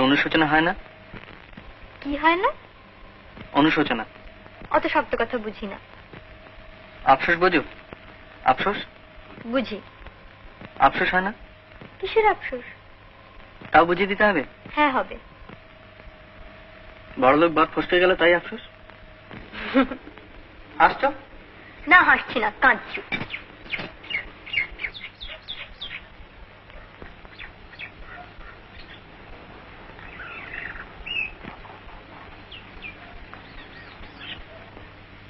অনুশোচনা হয় না? কি হয় না? অনুশোচনা। অত শক্ত কথা বুঝি না। আফসোস বোঝো? আফসোস বুঝি। আফসোস হয় না? কিসের আফসোস? তাও বুঝিয়ে দিতে হবে? হ্যাঁ হবে। বড়লোক বাপ ফসকে গেল তাই আফসোস? হাসছো? না হাসছি না, কাঁদছি।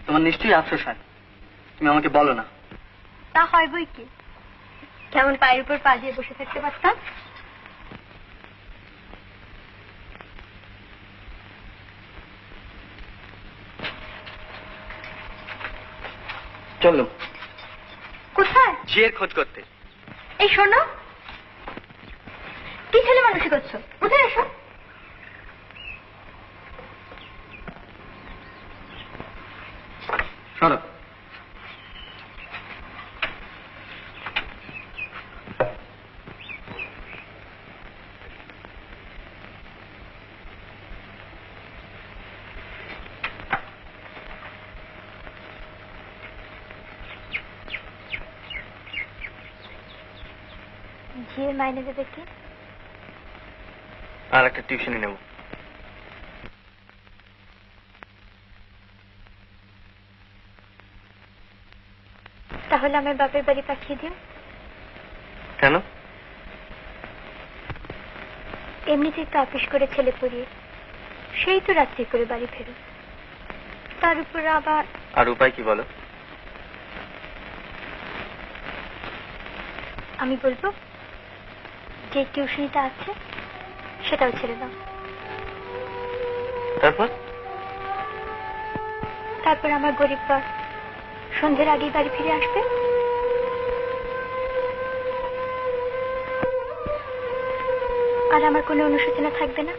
তোমার নিশ্চয়ই আফসোস হয়, তুমি আমাকে বলো না। তা হয় বই কি, কেমন পায়ের উপর পা দিয়ে বসে থাকতে পারতাম। চলো। কোথায়? ঝিয়ের খোঁজ করতে। এই শোনো, কি ছেলে মানুষই করছো, কোথায় এসো। সরো। ঝিয়ের মাইনে দেবে কি? আর একটা টিউশনি নেব। তাহলে আমার বাপের বাড়ি পাঠিয়ে দিও। কেন? এমনিতে তো অফিস করে ছেলে পড়িয়ে সেই তো রাত্রি করে বাড়ি ফেরো, তার উপর আবার। আর উপায় কি বলো? আমি বলবো যে টিউশনিটা আছে সেটাও ছেড়ে দাও। তারপর? তারপর আমার গরিব বাপ সন্ধ্যের আগেই বাড়ি ফিরে আসবে। আর আমার কোনো অনুশোচনা থাকবে না।